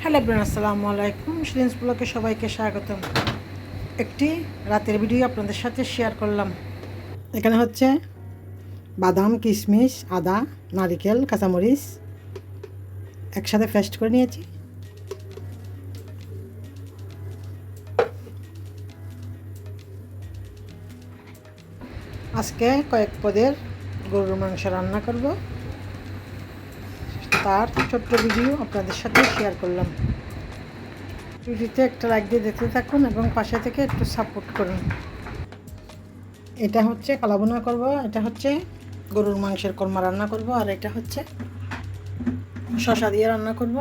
Hello everyone, আসসালামু আলাইকুম। শিরিনস ব্লগে সবাইকে স্বাগতম। একটি রাতের ভিডিও আপনাদের সাথে শেয়ার করলাম। এখানে হচ্ছে বাদাম, কিশমিশ, আদা, নারিকেল, কাঁচামরিচ একসাথে পেস্ট করে নিয়েছি। আজকে কয়েক পদের গরুর মাংস রান্না করব, তার ছোট্ট ভিডিও আপনাদের সাথে শেয়ার করলাম। ভিডিওতে একটা লাইক দিয়ে দেখতে থাকুন এবং পাশে থেকে একটু সাপোর্ট করুন। এটা হচ্ছে কালাভুনা করব, এটা হচ্ছে গরুর মাংসের কোরমা রান্না করব, আর এটা হচ্ছে শসা দিয়ে রান্না করব।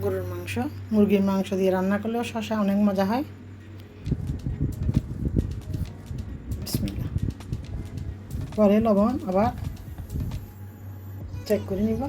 গরুর মাংস, মুরগির মাংস দিয়ে রান্না করলেও শসা অনেক মজা হয়। বিসমিল্লাহ। পরে লবণ আবার চেক করে নিব।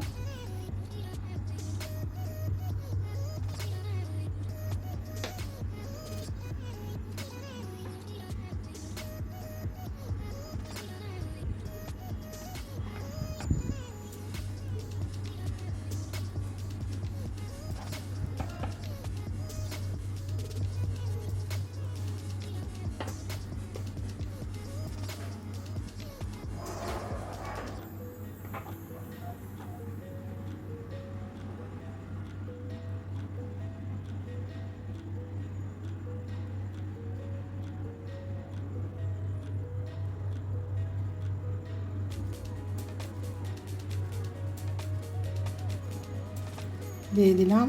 দিয়ে দিলাম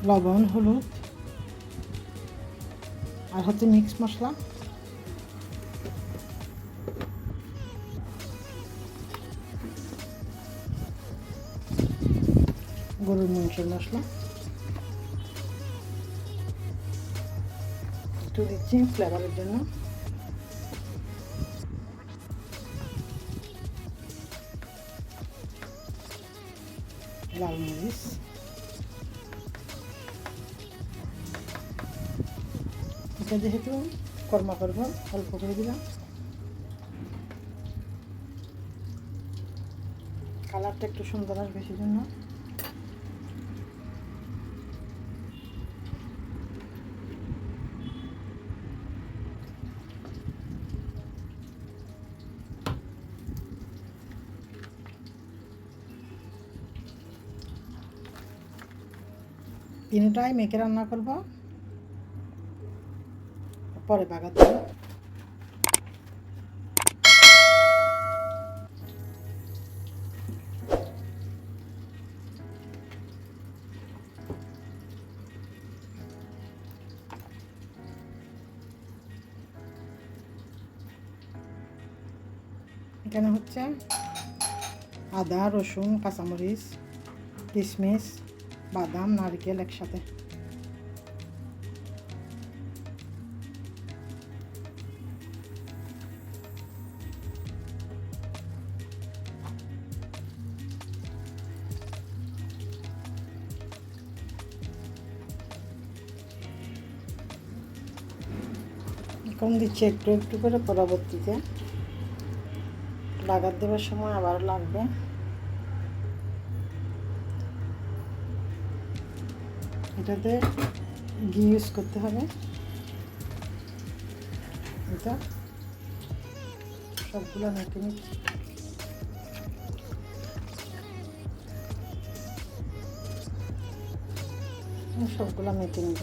লবণ, হলুদ আর হচ্ছে মিক্স মশলা। গরুর মাংসের মশলা একটু দিচ্ছি ফ্লেভারের জন্য। লাল মরিচ, এটা যেহেতু কোরমা করবো অল্প করে দিলাম। কালারটা একটু সুন্দর আসবে সেজন্য। তিনটাই মেখে রান্না করব, পরে বাগার দেব। এখানে হচ্ছে আদা, রসুন, কাঁচামরিচ, কিশমিশ, বাদাম, নারকেল একসাথে। এখন দিচ্ছি একটু একটু করে, পরবর্তীতে লাগার দেওয়ার সময় আবার লাগবে। এটাতে ঘি ইউজ করতে হবে। এটা সবগুলো মেখে নিচ্ছি। সবগুলো মেখে নিব।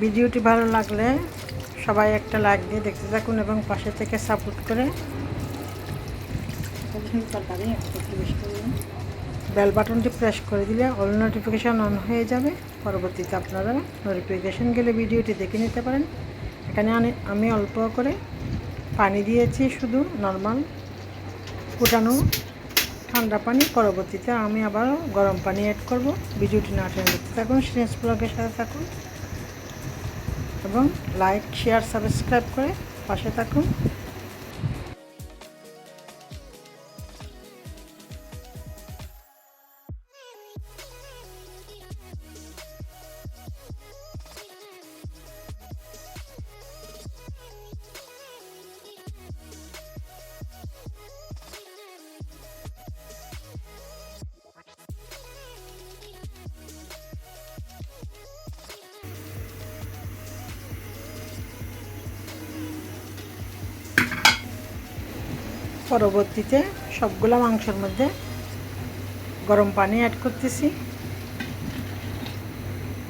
ভিডিওটি ভালো লাগলে সবাই একটা লাইক দিয়ে দেখতে থাকুন এবং পাশে থেকে সাপোর্ট করে বেল বাটনটি প্রেস করে দিলে অল নোটিফিকেশান অন হয়ে যাবে। পরবর্তীতে আপনারা নোটিফিকেশান গেলে ভিডিওটি দেখে নিতে পারেন। এখানে আমি অল্প করে পানি দিয়েছি, শুধু নর্মাল ফুটানো ঠান্ডা পানি। পরবর্তীতে আমি আবার গরম পানি অ্যাড করব। ভিডিওটি না টেনে দেখতে থাকুন, শিরিনস ব্লগের সাথে থাকুন এবং লাইক, শেয়ার, সাবস্ক্রাইব করে পাশে থাকুন। পরবর্তীতে সবগুলা মাংসের মধ্যে গরম পানি অ্যাড করতেছি।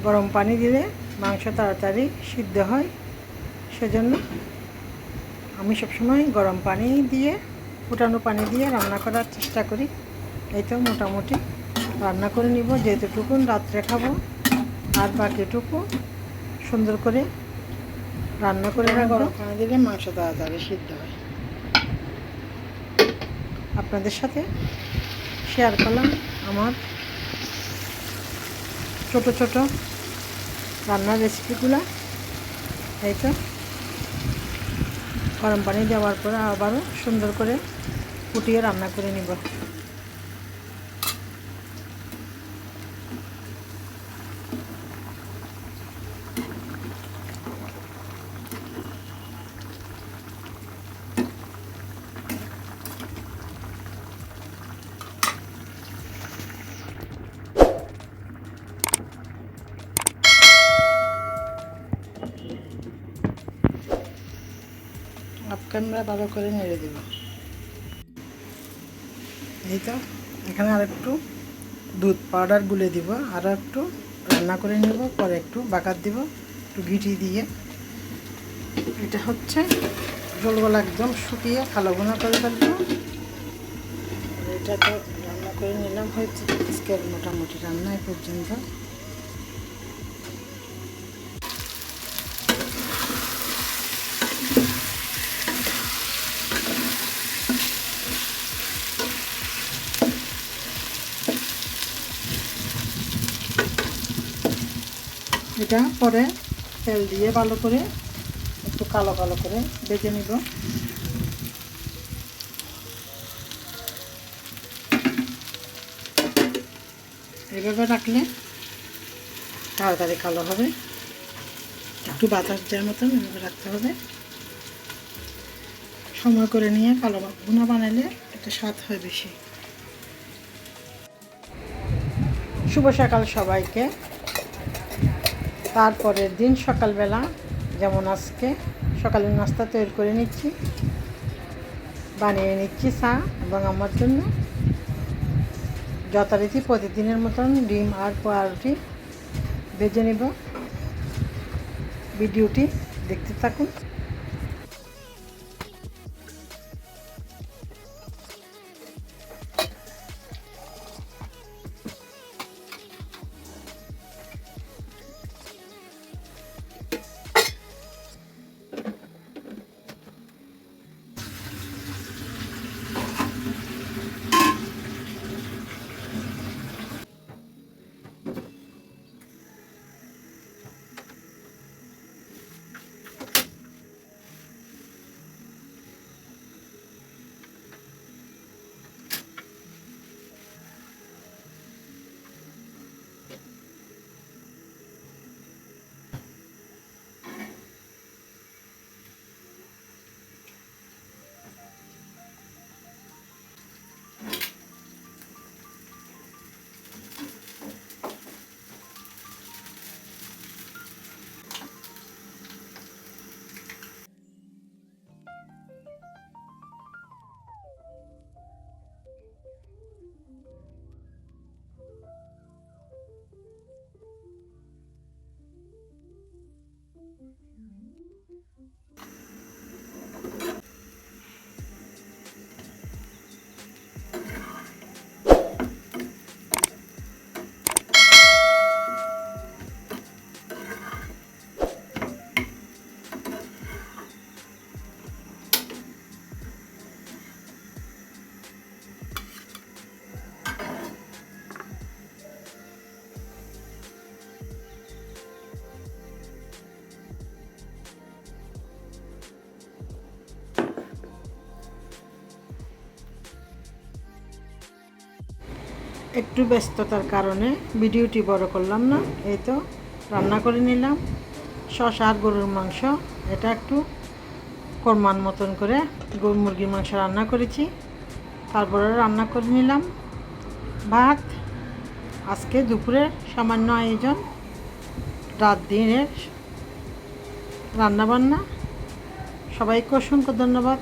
গরম পানি দিলে মাংস তাড়াতাড়ি সিদ্ধ হয়, সেজন্য আমি সবসময় গরম পানি দিয়ে, ফুটানো পানি দিয়ে রান্না করার চেষ্টা করি। এই তো মোটামুটি রান্না করে নিব, যেটুকু রাত্রে খাবো আর বাকিটুকু সুন্দর করে রান্না করে গরম পানি দিলে মাংস তাড়াতাড়ি সিদ্ধ হয়। আপনাদের সাথে শেয়ার করলাম আমার ছোট ছোট রান্নার রেসিপিগুলো। এই তো গরম পানি দেওয়ার পরে আবারও সুন্দর করে ফুটিয়ে রান্না করে নিব। ক্যামেরা ভালো করে নেড়ে দেব। এই তো এখানে আরেকটু দুধ পাউডার গুলে দিব, আরও একটু রান্না করে নেব, পরে একটু বাগার দিব একটু ঘিটি দিয়ে। এটা হচ্ছে ঝোলগুলো একদম শুকিয়ে কালো ভুনা করে ফেলবো। এটা তো রান্না করে নিলাম, হয়েছে আজকের মোটামুটি রান্না এই পর্যন্ত। এটা পরে তেল দিয়ে ভালো করে একটু কালো কালো করে ভেজে নিব। এইভাবে রাখলে তাড়াতাড়ি কালো হবে, একটু বাতাস দেওয়ার মতন এভাবে রাখতে হবে। সময় করে নিয়ে কালো ভুনা বানাইলে একটা স্বাদ হয় বেশি। শুভ সকাল সবাইকে। তারপরের দিন সকালবেলা যেমন আজকে সকালের নাস্তা তৈরি করে নিচ্ছি, বানিয়ে নিচ্ছি চা এবং আমার জন্য যথারীতি প্রতিদিনের মতন ডিম আর পাউরুটি ভেজে নেব। ভিডিওটি দেখতে থাকুন। একটু ব্যস্ততার কারণে ভিডিওটি বড় করলাম না। এই তো রান্না করে নিলাম শসা আর গরুর মাংস। এটা একটু কোরমান মতন করে মুরগির মাংস রান্না করেছি। তারপরে রান্না করে নিলাম ভাত। আজকে দুপুরের সামান্য আয়োজন, রাত দিনের রান্নাবান্না। সবাইকে অসংখ্য ধন্যবাদ।